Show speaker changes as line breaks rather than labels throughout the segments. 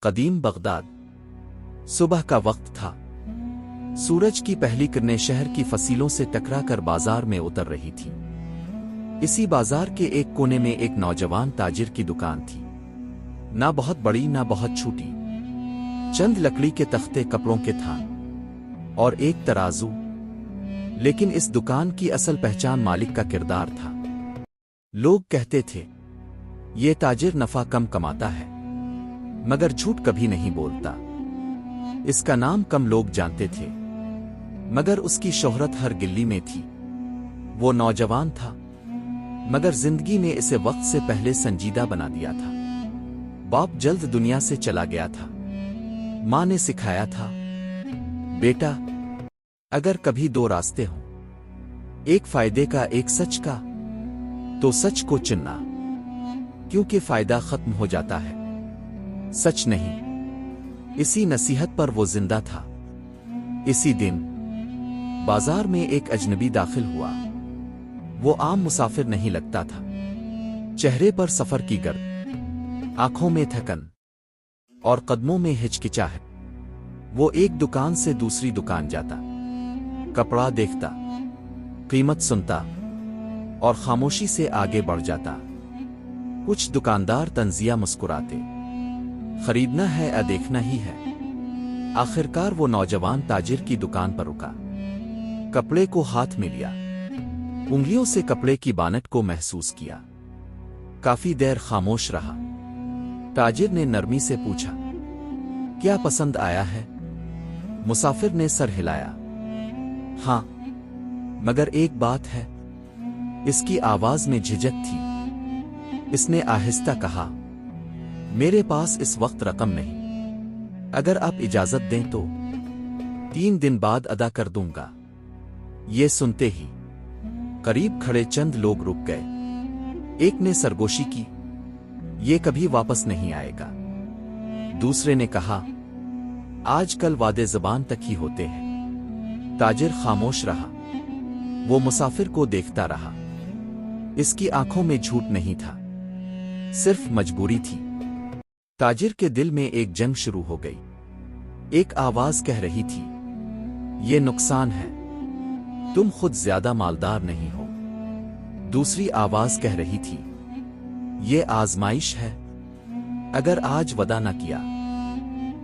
قدیم بغداد۔ صبح کا وقت تھا۔ سورج کی پہلی کرنیں شہر کی فصیلوں سے ٹکرا کر بازار میں اتر رہی تھی۔ اسی بازار کے ایک کونے میں ایک نوجوان تاجر کی دکان تھی، نہ بہت بڑی نہ بہت چھوٹی، چند لکڑی کے تختے، کپڑوں کے تھان اور ایک ترازو۔ لیکن اس دکان کی اصل پہچان مالک کا کردار تھا۔ لوگ کہتے تھے یہ تاجر نفع کم کماتا ہے مگر جھوٹ کبھی نہیں بولتا۔ اس کا نام کم لوگ جانتے تھے مگر اس کی شہرت ہر گلی میں تھی۔ وہ نوجوان تھا مگر زندگی نے اسے وقت سے پہلے سنجیدہ بنا دیا تھا۔ باپ جلد دنیا سے چلا گیا تھا۔ ماں نے سکھایا تھا، بیٹا اگر کبھی دو راستے ہوں، ایک فائدے کا ایک سچ کا، تو سچ کو چننا، کیونکہ فائدہ ختم ہو جاتا ہے، سچ نہیں۔ اسی نصیحت پر وہ زندہ تھا۔ اسی دن بازار میں ایک اجنبی داخل ہوا۔ وہ عام مسافر نہیں لگتا تھا۔ چہرے پر سفر کی گرد، آنکھوں میں تھکن اور قدموں میں ہچکچاہٹ۔ وہ ایک دکان سے دوسری دکان جاتا، کپڑا دیکھتا، قیمت سنتا اور خاموشی سے آگے بڑھ جاتا۔ کچھ دکاندار طنزیہ مسکراتے، خریدنا ہے یا دیکھنا ہی ہے۔ آخرکار وہ نوجوان تاجر کی دکان پر رکا، کپڑے کو ہاتھ میں لیا، انگلیوں سے کپڑے کی بانٹ کو محسوس کیا۔ کافی دیر خاموش رہا۔ تاجر نے نرمی سے پوچھا، کیا پسند آیا ہے؟ مسافر نے سر ہلایا، ہاں، مگر ایک بات ہے۔ اس کی آواز میں جھجک تھی۔ اس نے آہستہ کہا، میرے پاس اس وقت رقم نہیں، اگر آپ اجازت دیں تو 3 دن بعد ادا کر دوں گا۔ یہ سنتے ہی قریب کھڑے چند لوگ رک گئے۔ ایک نے سرگوشی کی، یہ کبھی واپس نہیں آئے گا۔ دوسرے نے کہا، آج کل وعدے زبان تک ہی ہوتے ہیں۔ تاجر خاموش رہا۔ وہ مسافر کو دیکھتا رہا۔ اس کی آنکھوں میں جھوٹ نہیں تھا، صرف مجبوری تھی۔ تاجر کے دل میں ایک جنگ شروع ہو گئی۔ ایک آواز کہہ رہی تھی، یہ نقصان ہے، تم خود زیادہ مالدار نہیں ہو۔ دوسری آواز کہہ رہی تھی، یہ آزمائش ہے، اگر آج وعدہ نہ کیا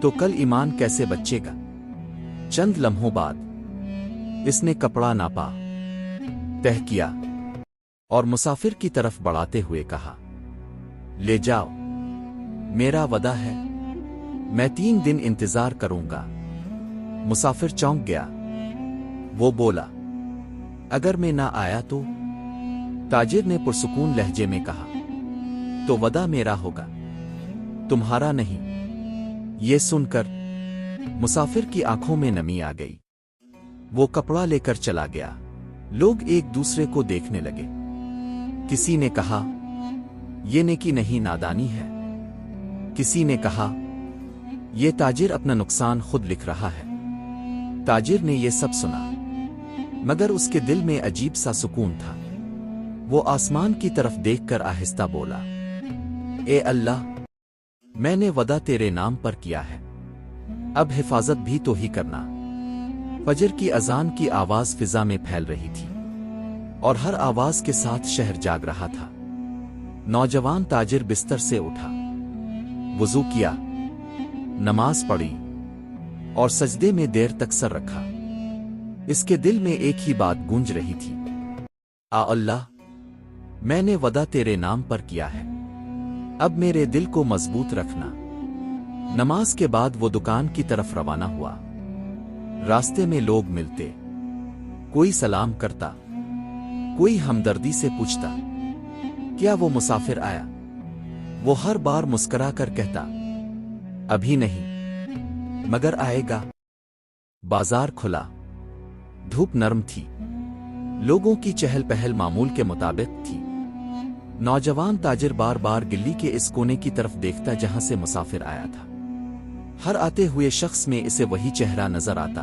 تو کل ایمان کیسے بچے گا؟ چند لمحوں بعد اس نے کپڑا ناپا، تہہ کیا اور مسافر کی طرف بڑھاتے ہوئے کہا، لے جاؤ، میرا وعدہ ہے، میں 3 دن انتظار کروں گا۔ مسافر چونک گیا۔ وہ بولا، اگر میں نہ آیا تو؟ تاجر نے پرسکون لہجے میں کہا، تو وعدہ میرا ہوگا، تمہارا نہیں۔ یہ سن کر مسافر کی آنکھوں میں نمی آ گئی۔ وہ کپڑا لے کر چلا گیا۔ لوگ ایک دوسرے کو دیکھنے لگے۔ کسی نے کہا، یہ نیکی نہیں، نادانی ہے۔ کسی نے کہا، یہ تاجر اپنا نقصان خود لکھ رہا ہے۔ تاجر نے یہ سب سنا مگر اس کے دل میں عجیب سا سکون تھا۔ وہ آسمان کی طرف دیکھ کر آہستہ بولا، اے اللہ، میں نے وعدہ تیرے نام پر کیا ہے، اب حفاظت بھی تو ہی کرنا۔ فجر کی اذان کی آواز فضا میں پھیل رہی تھی اور ہر آواز کے ساتھ شہر جاگ رہا تھا۔ نوجوان تاجر بستر سے اٹھا، وضو کیا، نماز پڑھی اور سجدے میں دیر تک سر رکھا۔ اس کے دل میں ایک ہی بات گونج رہی تھی، آ اللہ، میں نے وعدہ تیرے نام پر کیا ہے، اب میرے دل کو مضبوط رکھنا۔ نماز کے بعد وہ دکان کی طرف روانہ ہوا۔ راستے میں لوگ ملتے، کوئی سلام کرتا، کوئی ہمدردی سے پوچھتا، کیا وہ مسافر آیا؟ وہ ہر بار مسکرا کر کہتا، ابھی نہیں، مگر آئے گا۔ بازار کھلا، دھوپ نرم تھی، لوگوں کی چہل پہل معمول کے مطابق تھی۔ نوجوان تاجر بار بار گلی کے اس کونے کی طرف دیکھتا جہاں سے مسافر آیا تھا۔ ہر آتے ہوئے شخص میں اسے وہی چہرہ نظر آتا،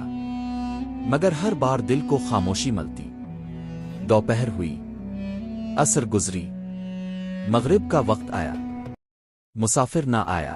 مگر ہر بار دل کو خاموشی ملتی۔ دوپہر ہوئی، عصر گزری، مغرب کا وقت آیا، مسافر نہ آیا۔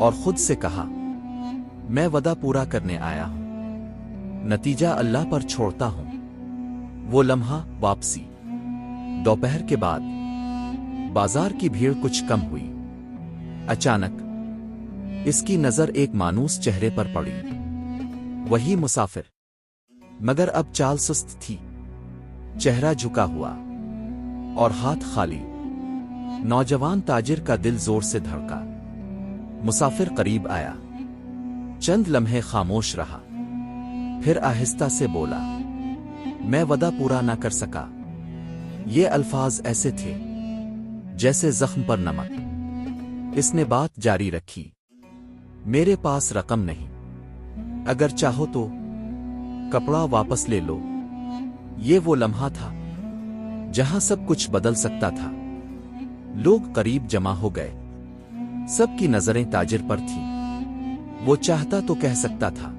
اور خود سے کہا میں وعدہ پورا کرنے آیا ہوں، نتیجہ اللہ پر چھوڑتا ہوں۔ وہ لمحہ واپسی۔ دوپہر کے بعد بازار کی بھیڑ کچھ کم ہوئی۔ اچانک اس کی نظر ایک مانوس چہرے پر پڑی، وہی مسافر، مگر اب چال سست تھی، چہرہ جھکا ہوا اور ہاتھ خالی۔ نوجوان تاجر کا دل زور سے دھڑکا۔ مسافر قریب آیا، چند لمحے خاموش رہا، پھر آہستہ سے بولا میں وعدہ پورا نہ کر سکا۔ یہ الفاظ ایسے تھے جیسے زخم پر نمک۔ اس نے بات جاری رکھی، میرے پاس رقم نہیں، اگر چاہو تو کپڑا واپس لے لو۔ یہ وہ لمحہ تھا جہاں سب کچھ بدل سکتا تھا۔ لوگ قریب جمع ہو گئے، سب کی نظریں تاجر پر تھیں۔ وہ چاہتا تو کہہ سکتا تھا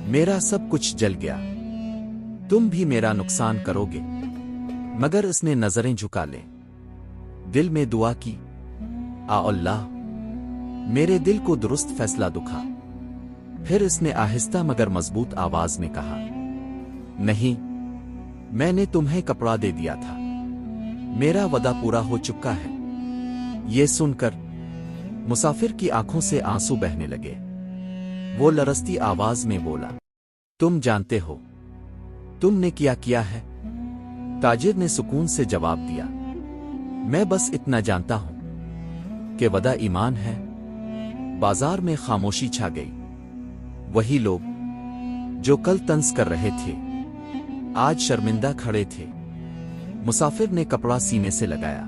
میرا سب کچھ جل گیا، تم بھی میرا نقصان کرو گے، مگر اس نے نظریں جھکا لیں، دل میں دعا کی، اللہ میرے دل کو درست فیصلہ دکھا۔ پھر اس نے آہستہ مگر مضبوط آواز میں کہا نہیں، میں نے تمہیں کپڑا دے دیا تھا، میرا وعدہ پورا ہو چکا ہے۔ یہ سن کر مسافر کی آنکھوں سے آنسو بہنے لگے۔ وہ لرزتی آواز میں بولا تم جانتے ہو تم نے کیا ہے؟ تاجر نے سکون سے جواب دیا میں بس اتنا جانتا ہوں کہ وعدہ ایمان ہے۔ بازار میں خاموشی چھا گئی۔ وہی لوگ جو کل طنز کر رہے تھے آج شرمندہ کھڑے تھے۔ مسافر نے کپڑا سینے سے لگایا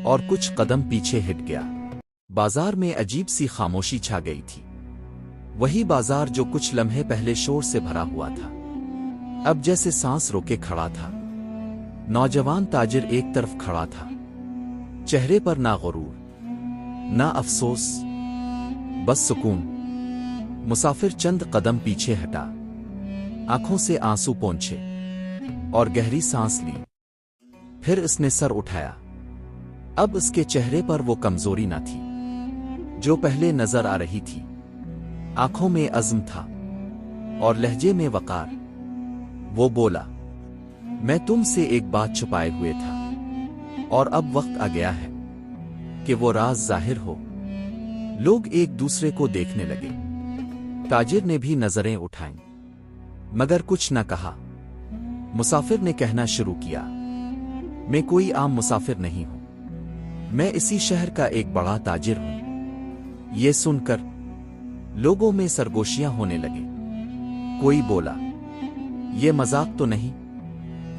اور کچھ قدم پیچھے ہٹ گیا۔ بازار میں عجیب سی خاموشی چھا گئی تھی۔ وہی بازار جو کچھ لمحے پہلے شور سے بھرا ہوا تھا اب جیسے سانس روکے کھڑا تھا۔ نوجوان تاجر ایک طرف کھڑا تھا، چہرے پر نہ غرور نہ افسوس، بس سکون۔ مسافر چند قدم پیچھے ہٹا، آنکھوں سے آنسو پونچھے اور گہری سانس لی۔ پھر اس نے سر اٹھایا۔ اب اس کے چہرے پر وہ کمزوری نہ تھی جو پہلے نظر آ رہی تھی، آنکھوں میں عزم تھا اور لہجے میں وقار۔ وہ بولا میں تم سے ایک بات چھپائے ہوئے تھا اور اب وقت آ گیا ہے کہ وہ راز ظاہر ہو۔ لوگ ایک دوسرے کو دیکھنے لگے۔ تاجر نے بھی نظریں اٹھائیں مگر کچھ نہ کہا۔ مسافر نے کہنا شروع کیا میں کوئی عام مسافر نہیں ہوں، میں اسی شہر کا ایک بڑا تاجر ہوں۔ یہ سن کر لوگوں میں سرگوشیاں ہونے لگے۔ کوئی بولا یہ مذاق تو نہیں،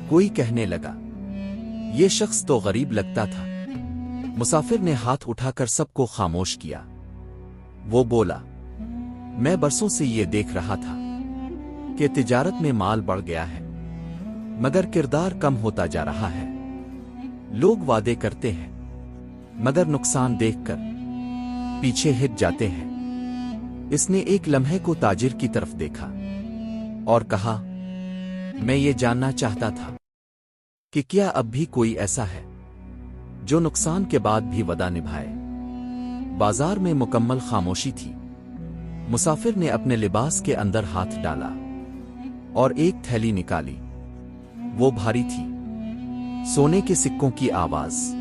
کوئی کہنے لگا یہ شخص تو غریب لگتا تھا۔ مسافر نے ہاتھ اٹھا کر سب کو خاموش کیا۔ وہ بولا میں برسوں سے یہ دیکھ رہا تھا کہ تجارت میں مال بڑھ گیا ہے مگر کردار کم ہوتا جا رہا ہے۔ لوگ وعدے کرتے ہیں مگر نقصان دیکھ کر پیچھے ہٹ جاتے ہیں۔ اس نے ایک لمحے کو تاجر کی طرف دیکھا اور کہا میں یہ جاننا چاہتا تھا کہ کیا اب بھی کوئی ایسا ہے جو نقصان کے بعد بھی وعدہ نبھائے۔ بازار میں مکمل خاموشی تھی۔ مسافر نے اپنے لباس کے اندر ہاتھ ڈالا اور ایک تھیلی نکالی۔ وہ بھاری تھی، سونے کے سکوں کی آواز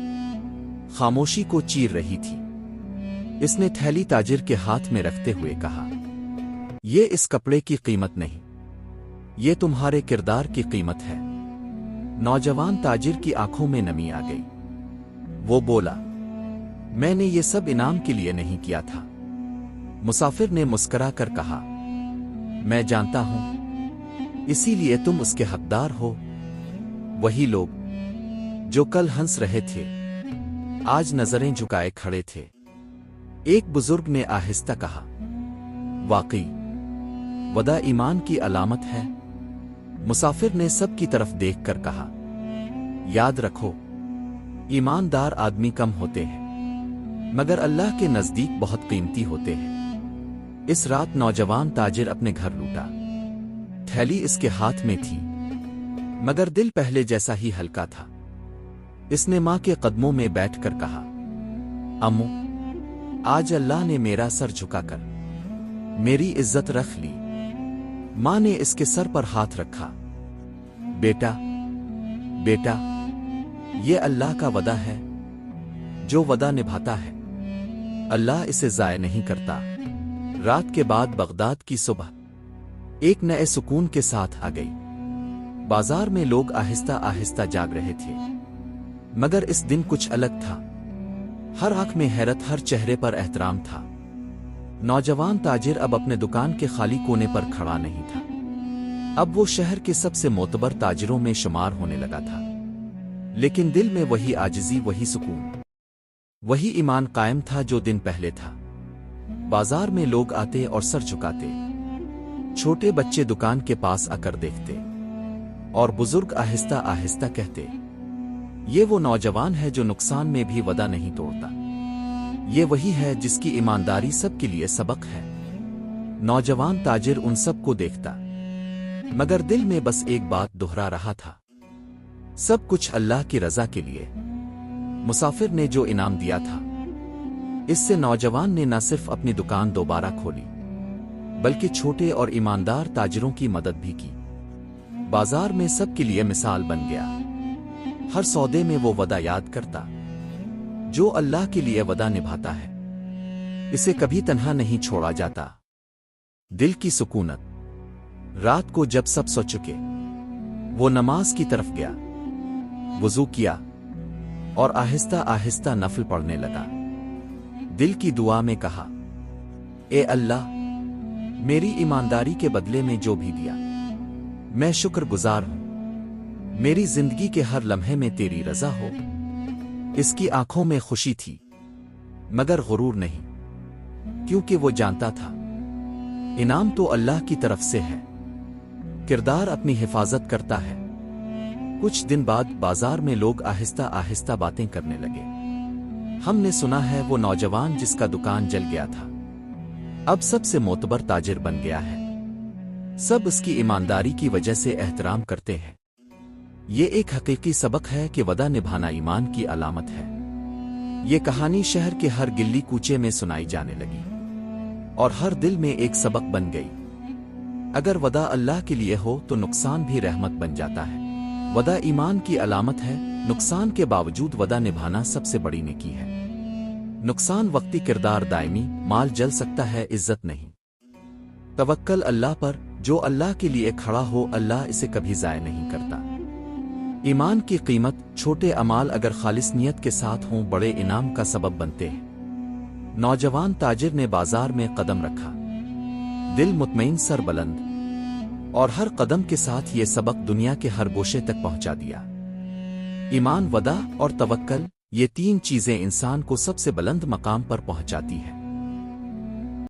خاموشی کو چیر رہی تھی۔ اس نے تھیلی تاجر کے ہاتھ میں رکھتے ہوئے کہا یہ اس کپڑے کی قیمت نہیں، یہ تمہارے کردار کی قیمت ہے۔ نوجوان تاجر کی آنکھوں میں نمی آ گئی۔ وہ بولا میں نے یہ سب انعام کے لیے نہیں کیا تھا۔ مسافر نے مسکرا کر کہا میں جانتا ہوں، اسی لیے تم اس کے حقدار ہو۔ وہی لوگ جو کل ہنس رہے تھے آج نظریں جھکائے کھڑے تھے۔ ایک بزرگ نے آہستہ کہا واقعی وعدہ ایمان کی علامت ہے۔ مسافر نے سب کی طرف دیکھ کر کہا یاد رکھو ایماندار آدمی کم ہوتے ہیں مگر اللہ کے نزدیک بہت قیمتی ہوتے ہیں۔ اس رات نوجوان تاجر اپنے گھر لوٹا۔ تھیلی اس کے ہاتھ میں تھی مگر دل پہلے جیسا ہی ہلکا تھا۔ اس نے ماں کے قدموں میں بیٹھ کر کہا امو آج اللہ نے میرا سر جھکا کر میری عزت رکھ لی۔ ماں نے اس کے سر پر ہاتھ رکھا۔ بیٹا بیٹا، یہ اللہ کا وعدہ ہے، جو وعدہ نبھاتا ہے اللہ اسے ضائع نہیں کرتا۔ رات کے بعد بغداد کی صبح ایک نئے سکون کے ساتھ آ گئی۔ بازار میں لوگ آہستہ آہستہ جاگ رہے تھے، مگر اس دن کچھ الگ تھا۔ ہر آنکھ میں حیرت، ہر چہرے پر احترام تھا۔ نوجوان تاجر اب اپنے دکان کے خالی کونے پر کھڑا نہیں تھا، اب وہ شہر کے سب سے معتبر تاجروں میں شمار ہونے لگا تھا۔ لیکن دل میں وہی عاجزی، وہی سکون، وہی ایمان قائم تھا جو دن پہلے تھا۔ بازار میں لوگ آتے اور سر جھکاتے، چھوٹے بچے دکان کے پاس آ کر دیکھتے، اور بزرگ آہستہ آہستہ کہتے، یہ وہ نوجوان ہے جو نقصان میں بھی وعدہ نہیں توڑتا، یہ وہی ہے جس کی ایمانداری سب کے لیے سبق ہے۔ نوجوان تاجر ان سب کو دیکھتا، مگر دل میں بس ایک بات دہرا رہا تھا، سب کچھ اللہ کی رضا کے لیے۔ مسافر نے جو انعام دیا تھا، اس سے نوجوان نے نہ صرف اپنی دکان دوبارہ کھولی، بلکہ چھوٹے اور ایماندار تاجروں کی مدد بھی کی۔ بازار میں سب کے لیے مثال بن گیا۔ ہر سودے میں وہ وعدہ یاد کرتا، جو اللہ کے لیے وعدہ نبھاتا ہے اسے کبھی تنہا نہیں چھوڑا جاتا۔ دل کی سکونت۔ رات کو جب سب سو چکے، وہ نماز کی طرف گیا، وضو کیا اور آہستہ آہستہ نفل پڑھنے لگا۔ دل کی دعا میں کہا، اے اللہ، میری ایمانداری کے بدلے میں جو بھی دیا میں شکر گزار ہوں۔ میری زندگی کے ہر لمحے میں تیری رضا ہو۔ اس کی آنکھوں میں خوشی تھی، مگر غرور نہیں، کیونکہ وہ جانتا تھا انعام تو اللہ کی طرف سے ہے، کردار اپنی حفاظت کرتا ہے۔ کچھ دن بعد بازار میں لوگ آہستہ آہستہ باتیں کرنے لگے۔ ہم نے سنا ہے وہ نوجوان جس کا دکان جل گیا تھا، اب سب سے معتبر تاجر بن گیا ہے۔ سب اس کی ایمانداری کی وجہ سے احترام کرتے ہیں۔ یہ ایک حقیقی سبق ہے کہ وعدہ نبھانا ایمان کی علامت ہے۔ یہ کہانی شہر کے ہر گلی کوچے میں سنائی جانے لگی، اور ہر دل میں ایک سبق بن گئی۔ اگر وعدہ اللہ کے لیے ہو تو نقصان بھی رحمت بن جاتا ہے۔ وعدہ ایمان کی علامت ہے، نقصان کے باوجود وعدہ نبھانا سب سے بڑی نیکی ہے۔ نقصان وقتی، کردار دائمی، مال جل سکتا ہے، عزت نہیں۔ توکل اللہ پر، جو اللہ کے لیے کھڑا ہو اللہ اسے کبھی ضائع نہیں کرتا۔ ایمان کی قیمت، چھوٹے اعمال اگر خالص نیت کے ساتھ ہوں بڑے انعام کا سبب بنتے ہیں۔ نوجوان تاجر نے بازار میں قدم رکھا، دل مطمئن، سر بلند، اور ہر قدم کے ساتھ یہ سبق دنیا کے ہر گوشے تک پہنچا دیا۔ ایمان، وعدہ اور توکل، یہ تین چیزیں انسان کو سب سے بلند مقام پر پہنچاتی ہیں۔